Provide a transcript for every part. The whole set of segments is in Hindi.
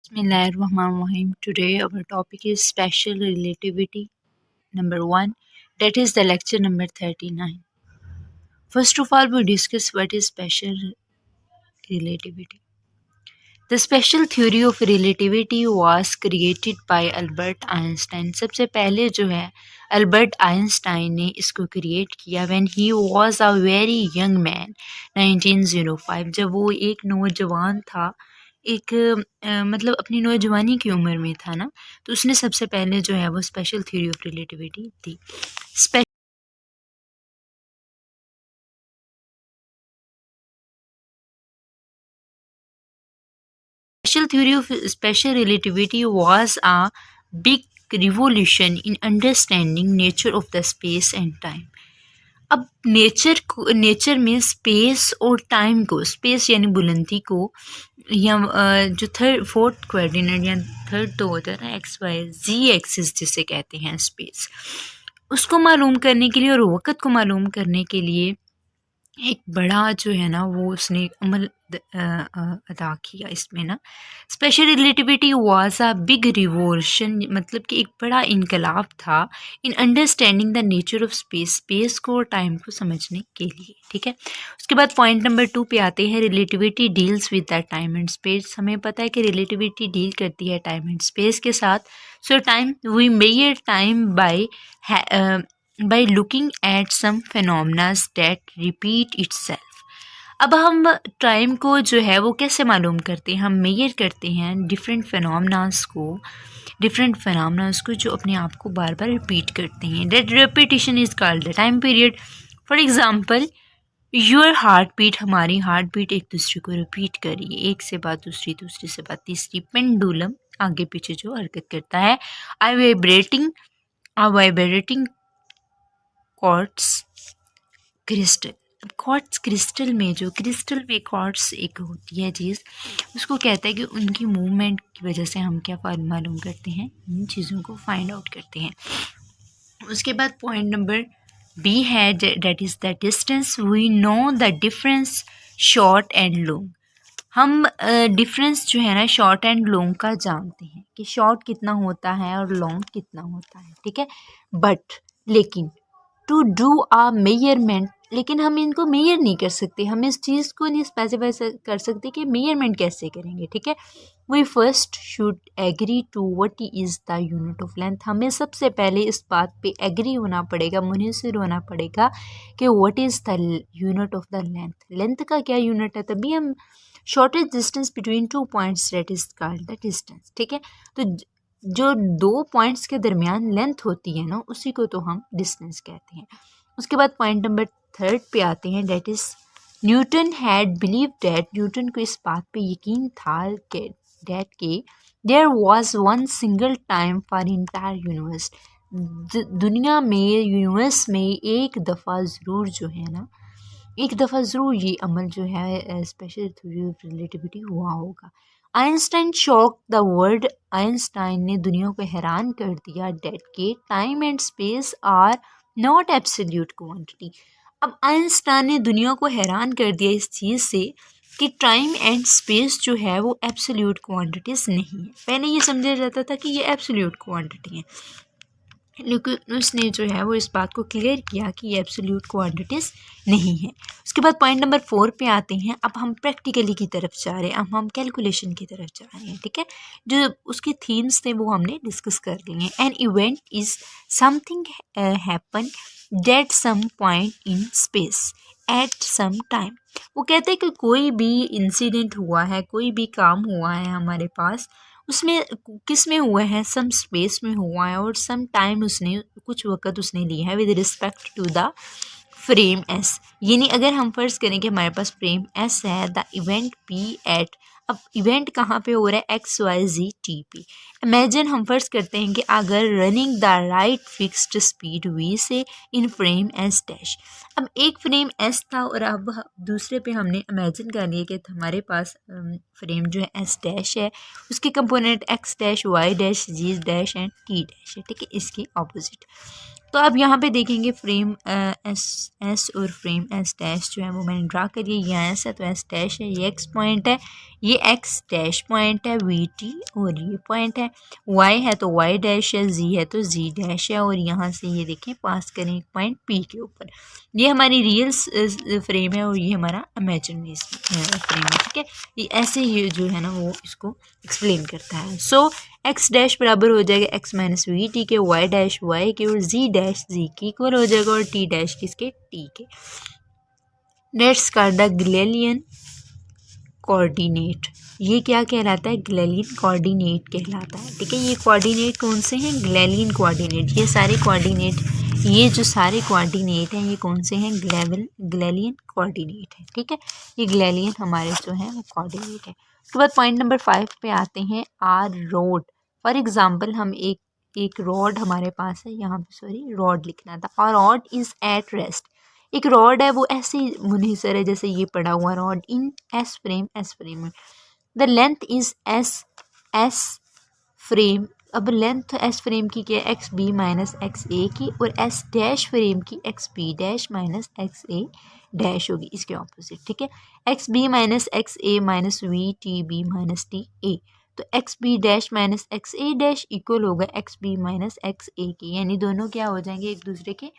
Bismillahirrahmanirrahim. Today our topic is special relativity number 1, that is the lecture number 39. First of all, we discuss what is special relativity. The special theory of relativity was created by Albert Einstein. सबसे पहले जो है अल्बर्ट आइंस्टाइन ने इसको क्रिएट किया when he was a very young man 1905, जब वो एक नौजवान था, एक मतलब अपनी नौजवानी की उम्र में था ना, तो उसने सबसे पहले जो है वो special theory of relativity the. Special theory of special relativity was a big revolution in understanding nature of the space and time. अब नेचर में स्पेस और टाइम को, स्पेस यानी बुलंदी को, या जो फोर्थ कोऑर्डिनेट या थर्ड तो होता है ना, एक्स वाई जी एक्सिस जिसे कहते हैं स्पेस, उसको मालूम करने के लिए और वक़्त को मालूम करने के लिए एक बड़ा जो है ना वो उसने अमल अदा किया इसमें ना। Special relativity was a big revolution, मतलब कि एक बड़ा इनकलाब था in understanding the nature of space, space को और टाइम को समझने के लिए। ठीक है, उसके बाद पॉइंट नंबर 2 पे आते हैं, relativity deals with the time and space. हमें पता है कि रिलेटिविटी डील करती है टाइम एंड स्पेस के साथ। So time we measure time by looking at some phenomena that repeat itself. अब हम टाइम को जो है वो कैसे मालूम करते हैं, हम मेजर करते हैं डिफरेंट फिनोमेनास को जो अपने आप को बार बार रिपीट करते हैं। That repetition is called the time period. For example, your heartbeat, हमारी हार्ट बीट एक दूसरे को रिपीट कर रही है, एक से बाद दूसरी, दूसरी से बाद तीसरी। पेंडुलम आगे पीछे जो हरकत करता है। आई वाइब्रेटिंग क्वार्ट्ज क्रिस्टल। अब क्वार्ट्ज क्रिस्टल में जो क्रिस्टल में क्वार्ट्ज एक होती है चीज़, उसको कहता है कि उनकी मूवमेंट की वजह से हम क्या मालूम करते हैं, इन चीज़ों को फाइंड आउट करते हैं। उसके बाद पॉइंट नंबर बी है, that is the distance. We know the difference short and long. हम डिफरेंस जो है ना शॉर्ट एंड लॉन्ग का जानते हैं कि शॉर्ट कितना होता है और लॉन्ग कितना होता है। ठीक है, बट लेकिन टू डू आ मेजरमेंट, लेकिन हम इनको मेजर नहीं कर सकते, हम इस चीज़ को नहीं स्पेसिफाई कर सकते कि मेजरमेंट कैसे करेंगे। ठीक है, we first should agree to what is the unit of length. हमें सबसे पहले इस बात पे एग्री होना पड़ेगा, मुनसर होना पड़ेगा कि what is the unit of the length, length का क्या यूनिट है, तभी हम shortage distance between 2 points that is called the distance. ठीक है, तो जो 2 पॉइंट्स के दरमियान लेंथ होती है ना, उसी को तो हम डिस्टेंस कहते हैं। उसके बाद पॉइंट नंबर 3 पे आते हैं, that is Newton had believe that, Newton को इस बात पे यकीन था कि दैट के there was one single time for entire universe. दुनिया में, यूनिवर्स में एक दफ़ा ज़रूर जो है ना, एक दफ़ा ज़रूर ये अमल जो है स्पेशल थ्योरी ऑफ रिलेटिविटी हुआ होगा। Einstein shock the world. Einstein ने दुनिया को हैरान कर दिया डेट के time and space are not absolute quantity. अब आइंस्टाइन ने दुनिया को हैरान कर दिया इस चीज़ से कि टाइम एंड स्पेस जो है वो एब्सोल्यूट क्वांटिटीज़ नहीं है। पहले ये समझा जाता था कि ये एब्सोल्यूट क्वांटिटी है, लेकिन उसने जो है वो इस बात को क्लियर किया कि ये एब्सोल्यूट क्वांटिटीज़ नहीं है। उसके बाद पॉइंट नंबर 4 पे आते हैं। अब हम प्रैक्टिकली की तरफ जा रहे हैं, अब हम कैलकुलेशन की तरफ जा रहे हैं। ठीक है, जो उसके थीम्स थे वो हमने डिस्कस कर लिए हैं। An event is something happen that some point in space at some time. वो कहते हैं कि कोई भी इंसिडेंट हुआ है, कोई भी काम हुआ है हमारे पास, उसमें किस में हुआ है, सम स्पेस में हुआ है और सम टाइम, उसने कुछ वक्त उसने लिया है with respect to the frame S. यानी अगर हम फर्ज करें कि हमारे पास फ्रेम एस है, द इवेंट पी एट, अब इवेंट कहाँ पे हो रहा है, एक्स वाई जी टी पे। इमेजिन हम फर्ज करते हैं कि अगर running the right fixed speed V से इन फ्रेम एस डैश। अब एक फ्रेम एस था और अब दूसरे पे हमने इमेजिन कर लिया कि हमारे पास फ्रेम जो है एस डैश है, उसके component X dash Y dash Z dash and T dash है। ठीक है, इसके ऑपोजिट। तो अब यहाँ पे देखेंगे फ्रेम एस और फ्रेम एस डैश जो है वो मैंने ड्रा करिए। यहाँ एस है तो एस डैश है, ये एक्स पॉइंट है, ये एक्स डैश पॉइंट है वी टी और ये पॉइंट है। वाई है तो वाई डैश है, जी है तो जी डैश है, और यहाँ से ये देखें पास करें एक पॉइंट पी के ऊपर। ये हमारी रियल फ्रेम है और ये हमारा इमेजिनरी फ्रेम है, ठीक है। ये ऐसे ही जो है ना वो इसको एक्सप्लेन करता है। सो एक्स डैश बराबर हो जाएगा एक्स माइनस वी टी के, वाई डैश वाई के, और जी डैश जी के इक्वल हो जाएगा, और टी डैश किसके, टी के। लेट्स का द ग्लेलियन कोऑर्डिनेट। ये क्या कहलाता है, ग्लेलियन कोऑर्डिनेट कहलाता है, ठीक है। ये कोऑर्डिनेट कौन से हैं, ग्लेलियन कोऑर्डिनेट। ये सारे कोऑर्डिनेट, ये जो सारे कोऑर्डिनेट हैं ये कौन से हैं, ग्लेलियन कोऑर्डिनेट है, ठीक है। ये ग्लेलियन हमारे जो है वो कोऑर्डिनेट है। उसके बाद पॉइंट नंबर 5 पे आते हैं, आर रोड। फॉर एग्जाम्पल हम एक रॉड हमारे पास है, यहाँ पे सॉरी रॉड लिखना था, और रॉड इज एट रेस्ट। एक रॉड है वो ऐसे मुनहसर है जैसे ये पड़ा हुआ रॉड इन एस फ्रेम में। The length is S frame. अब लेंथ एस फ्रेम की क्या है, x b minus x a की, और एस डैश फ्रेम की x b dash minus x a dash होगी, इसके ऑपोजिट, ठीक है। X b minus x a minus v t b minus T A. तो x b dash minus x a dash equal होगा x b minus x a की, यानी दोनों क्या हो जाएंगे, एक दूसरे के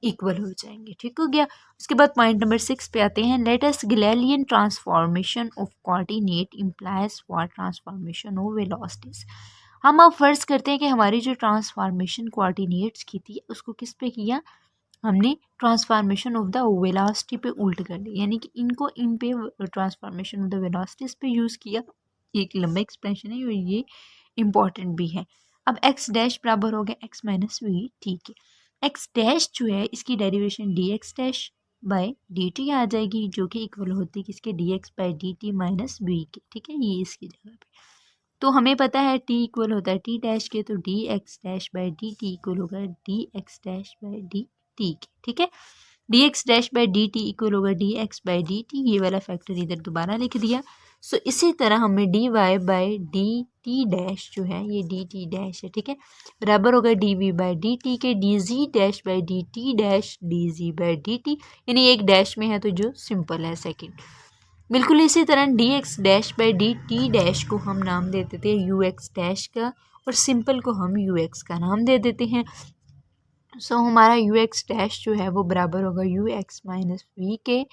इक्वल हो जाएंगे, ठीक हो गया। उसके बाद पॉइंट नंबर 6 पे आते हैं, let us Galilean transformation of coordinate implies for transformation of velocities. हम अब फर्ज करते हैं कि हमारी जो ट्रांसफॉर्मेशन कोऑर्डिनेट्स की थी उसको किस पे किया, हमने ट्रांसफॉर्मेशन ऑफ द वेलोसिटी पे उल्ट कर ली, यानी कि इनको इन पे ट्रांसफॉर्मेशन ऑफ द वेलोसिटीज पे यूज़ किया। एक लंबा एक्सप्रेशन है और ये इंपॉर्टेंट भी है। अब एक्स डैश बराबर हो गया एक्स माइनस वी, ठीक है। एक्स डैश जो है इसकी derivation d x dash by d t आ जाएगी, जो कि इक्वल होती है किसके, d x by D t minus we के, ठीक है। ये इसकी जगह पे, तो हमें पता है टी इक्वल होता है टी डैश के, तो d x dash by D t equal होगा d x dash by D t के, ठीक है। D x dash by D t equal होगा d x by D t, ये वाला फैक्टर इधर दोबारा लिख दिया। सो इसी तरह हमें D Y by D T dash जो है ये डी टी डैश है, ठीक है, बराबर होगा d v by D t के, d g dash by D T dash d g by D t, यानी एक डैश में है तो जो सिंपल है सेकेंड। बिल्कुल इसी तरह D x dash by D T dash को हम नाम दे देते हैं यू एक्स डैश का, और सिंपल को हम यू एक्स का नाम दे देते हैं। सो हमारा यू एक्स डैश जो है वो बराबर होगा यू एक्स माइनस वी के,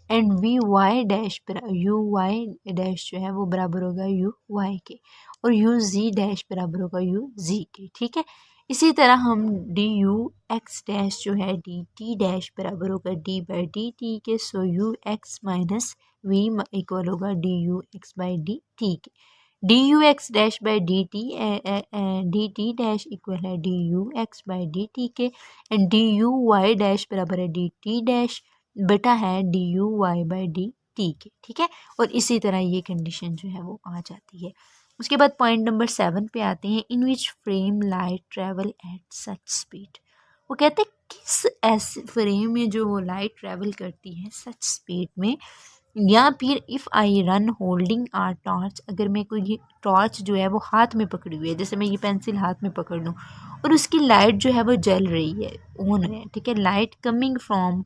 and V Y dash U Y dash जो है वो बराबर होगा यू वाई के, और यू जी डैश बराबर होगा यू जी के, ठीक है। इसी तरह हम डी यू एक्स डैश जो है डी टी डैश बराबर होगा डी बाई डी टी के, so u x minus v equal होगा d u x by D t के। D u x dash by D T dash equal है d u x by D t के, and d u Y dash बराबर है डी टी डैश बेटा है d u y by D t के, ठीक है। और इसी तरह ये कंडीशन जो है वो आ जाती है। उसके बाद पॉइंट नंबर 7 पे आते हैं, in which frame light travel at such speed. वो कहते हैं किस ऐसे फ्रेम में जो वो लाइट ट्रेवल करती है सच स्पीड में, या फिर if I run holding our torch, अगर मैं कोई टॉर्च जो है वो हाथ में पकड़ी हुई है, जैसे मैं ये पेंसिल हाथ में पकड़ लूँ और उसकी लाइट जो है वो जल रही है, ऑन है, ठीक है, light coming from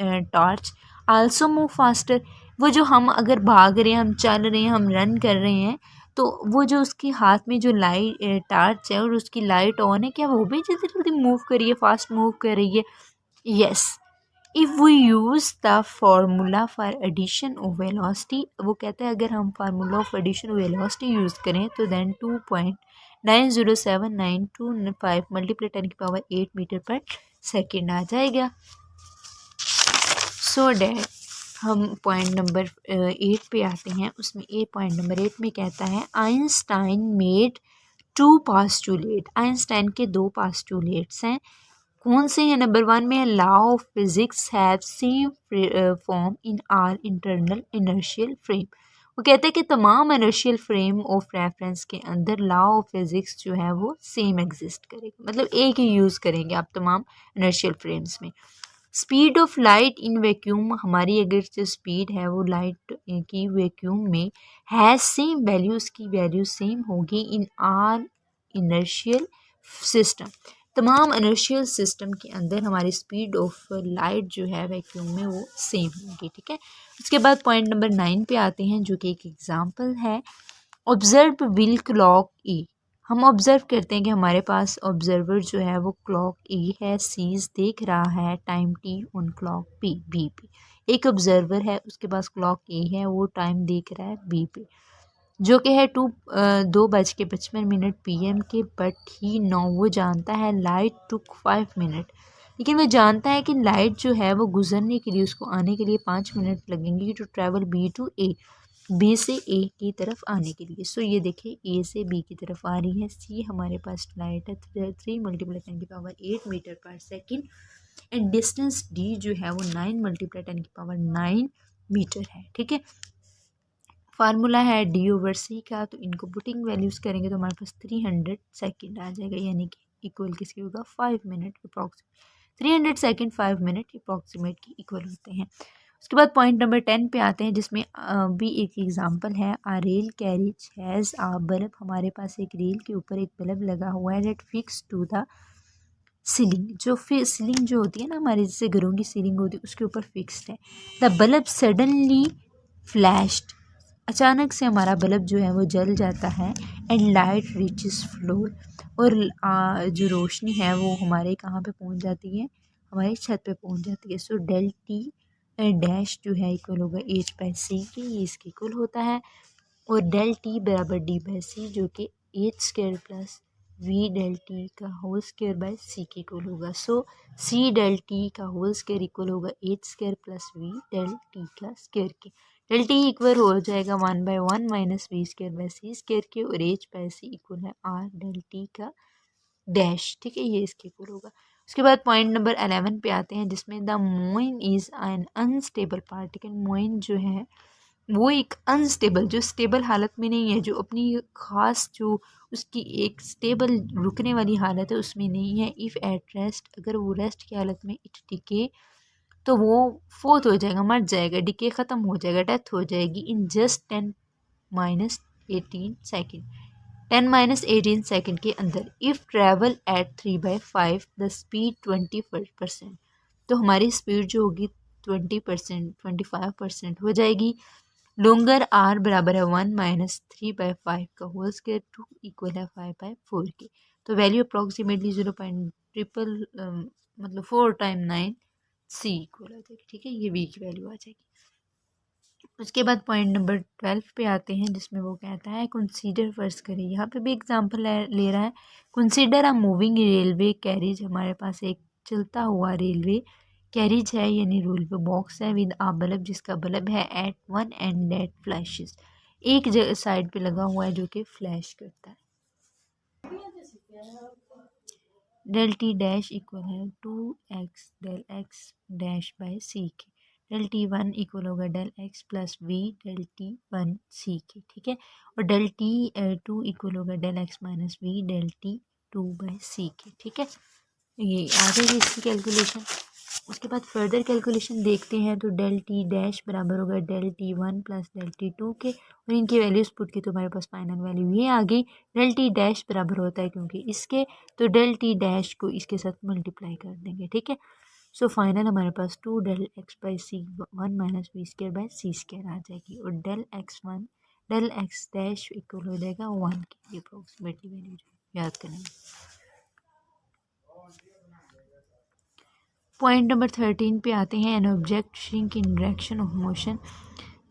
torch also move faster. वो जो हम अगर भाग रहे हैं, हम चल रहे हैं, हम रन कर रहे हैं, तो वो जो उसके हाथ में जो लाइट टॉर्च है और उसकी लाइट ऑन है, क्या वो भी जल्दी जल्दी मूव कर रही है, फास्ट मूव कर रही है? Yes, if we use the formula for addition of velocity, वो कहते हैं अगर हम formula of addition of velocity use करें तो then 2.90792 multiply 10⁸ metre per second आ जाएगा। सो डैट हम पॉइंट नंबर 8 पे आते हैं। उसमें पॉइंट नंबर 8 में कहता है, आइंस्टाइन मेड 2 पास्टुलेट। आइंस्टाइन के 2 पास्टुलेट्स हैं। कौन से हैं? नंबर 1 में है, law of physics have same form in are internal inertial frame. वो कहते हैं कि तमाम इनर्शियल फ्रेम ऑफ रेफरेंस के अंदर लॉ ऑफ फिजिक्स जो है वो सेम एग्जिस्ट करेगा, मतलब एक ही यूज़ करेंगे आप तमाम इनर्शियल फ्रेम्स में। Speed of light in vacuum, हमारी अगर जो स्पीड है वो लाइट की वैक्यूम में है सेम वैल्यू, उसकी वैल्यू सेम होगी इन आर इनर्शियल सिस्टम। तमाम इनर्शियल सिस्टम के अंदर हमारी स्पीड ऑफ लाइट जो है वैक्यूम में वो सेम होगी, ठीक है। उसके बाद पॉइंट नंबर 9 पे आते हैं, जो कि एक एग्जांपल है। ऑब्जर्व व्हील क्लॉक ई। हम ऑब्जर्व करते हैं कि हमारे पास ऑब्जर्वर जो है वो क्लॉक ई है, सीज देख रहा है time T on clock P B पे। एक ऑब्जर्वर है, उसके पास क्लॉक ए है, वो टाइम देख रहा है बी पे, जो कि है 2:55 PM के, बट ही नो, वो जानता है लाइट टुक 5 मिनट, लेकिन वो जानता है कि लाइट जो है वो गुजरने के लिए, उसको आने के लिए 5 मिनट लगेंगे to travel B to A, B से ए की तरफ आने के लिए। सो ये देखिए ए से बी की तरफ आ रही है। सी हमारे पास लाइट है 3 × 10⁸ metre per second, and distance D जो है वो 9 × 10⁹ मीटर है, ठीक है। फार्मूला है डी ओवर सी का, तो इनको पुटिंग वैल्यूज़ करेंगे तो हमारे पास 300 सेकेंड आ जाएगा, यानी कि इक्वल किसके होगा 5 minute approximate. 300 second 5 minute approximate के इक्वल होते हैं। उसके बाद पॉइंट नंबर 10 पे आते हैं, जिसमें भी एक एग्जांपल है। A rail carriage has a bulb, हमारे पास एक रेल के ऊपर एक बल्ब लगा हुआ है, that fixed to the ceiling, जो फिर सीलिंग जो होती है ना हमारे, जैसे घरों की सीलिंग होती है उसके ऊपर फिक्स्ड है। द बल्ब सडनली फ्लैश्ड, अचानक से हमारा बल्ब जो है वो जल जाता है, एंड लाइट रीचेस फ्लोर, और जो रोशनी है वो हमारे कहाँ पे पहुँच जाती है, हमारी छत पे पहुँच जाती है। सो डेल टी डैश जो है इक्वल होगा H/c के, ये इसके इक्वल होता है, और डेल टी बराबर D/c, जो कि H² plus V del T का होल स्क्वायर बाय C के इक्वल होगा। सो C डेल टी का होल स्क्वायर इक्वल होगा H² plus V del T का स्क्वायर के। डेल टी इक्वल हो जाएगा 1/1 माइनस V² बाय C² के, और H/c इक्वल है R डेल टी का डैश, ठीक है, ये इसके इक्वल होगा। उसके बाद पॉइंट नंबर 11 पे आते हैं, जिसमें the muon is an unstable particle. Muon जो है वो एक अनस्टेबल, जो स्टेबल हालत में नहीं है, जो अपनी ख़ास जो उसकी एक स्टेबल रुकने वाली हालत है उसमें नहीं है। इफ़ एट रेस्ट, अगर वो रेस्ट की हालत में इट डिके, तो वो फोर्थ हो जाएगा, मर जाएगा, डिके ख़त्म हो जाएगा, डेथ हो जाएगी इन जस्ट 10-18 सेकेंड, 10-18 सेकेंड के अंदर। If travel at 3/5 the speed 20%, तो हमारी स्पीड जो होगी 20%, 25% हो जाएगी। लोंगर आर बराबर है 1 माइनस 3/5 का होल स्क्वायर, 2 इक्वल है 5/4 के, तो वैल्यू अप्रॉक्सीमेटली 0.3 मतलब 4×9 सी इक्वल आ जाएगी, ठीक है, ये वी की वैल्यू आ जाएगी। उसके बाद पॉइंट नंबर 12 पे आते हैं, जिसमें वो कहता है कंसीडर, फर्ज करें, यहाँ पे भी एग्जांपल ले रहा है। Consider a moving railway carriage, हमारे पास एक चलता हुआ रेलवे कैरिज है, यानी रेलवे बॉक्स है, विद आ बल्ब, जिसका बल्ब है at one end that flashes, एक साइड पे लगा हुआ है जो कि फ्लैश करता है। डेल टी डैश इक्वल है 2x del x dash by c के, डेल टी वन इक्वल होगा del x plus v del T one c के, ठीक है, और डेल टी टू इक्वल होगा del x minus v del T two by c के, ठीक है, ये आ जाएगी इसकी कैलकुलेशन। उसके बाद फर्दर कैलकुलेशन देखते हैं, तो डेल टी डैश बराबर होगा del T one plus del T two के, और इनकी वैल्यूज पुट की तो हमारे पास फाइनल वैल्यू ये आ गई। डेल टी डैश बराबर होता है क्योंकि इसके, तो डेल टी डैश को इसके साथ मल्टीप्लाई कर देंगे, ठीक है। सो फाइनल हमारे पास 2 del X by C 1 minus V² by C² आ जाएगी, और डेल एक्स डैश इक्वल हो जाएगा 1 की अप्रोक्सीमेटली वैल्यू याद करेंगे। पॉइंट नंबर 13 पे आते हैं, an object shrink in direction of motion,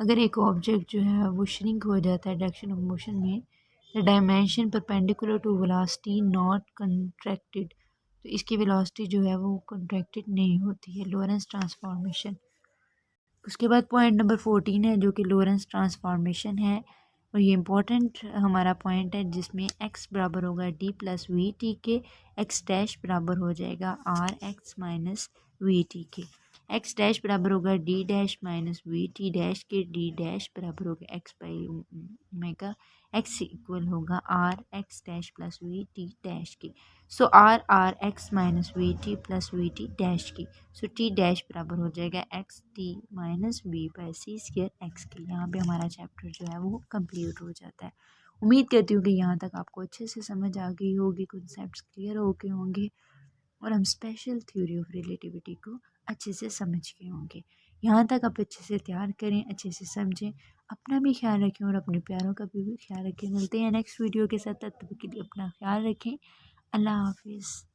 अगर एक ऑब्जेक्ट जो है वो श्रिंक हो जाता है डायरेक्शन ऑफ मोशन में, the dimension perpendicular to velocity not contracted, तो इसकी वेलोसिटी जो है वो कंट्रैक्टेड नहीं होती है, लॉरेंस ट्रांसफॉर्मेशन। उसके बाद पॉइंट नंबर 14 है, जो कि लॉरेंस ट्रांसफॉर्मेशन है, और ये इंपॉर्टेंट हमारा पॉइंट है, जिसमें x बराबर होगा d प्लस वी टी के, x डैश बराबर हो जाएगा r x minus v t के, x डैश बराबर होगा d dash minus v t dash के, d डैश बराबर होगा x by omega, x equal होगा r x dash plus v t dash के, so r x minus v t plus v t dash की, सो टी डैश बराबर हो जाएगा x t minus v by C² x के। यहाँ पे हमारा चैप्टर जो है वो कंप्लीट हो जाता है। उम्मीद करती हूँ कि यहाँ तक आपको अच्छे से समझ आ गई होगी, कॉन्सेप्ट्स क्लियर हो गए होंगे। और हम स्पेशल थ्योरी ऑफ रिलेटिविटी को अच्छे से समझ गए होंगे। यहाँ तक आप अच्छे से तैयार करें, अच्छे से समझें, अपना भी ख्याल रखें और अपने प्यारों का भी ख्याल रखें। मिलते हैं नेक्स्ट वीडियो के साथ, तब तक के लिए अपना ख्याल रखें। अल्लाह हाफिज़।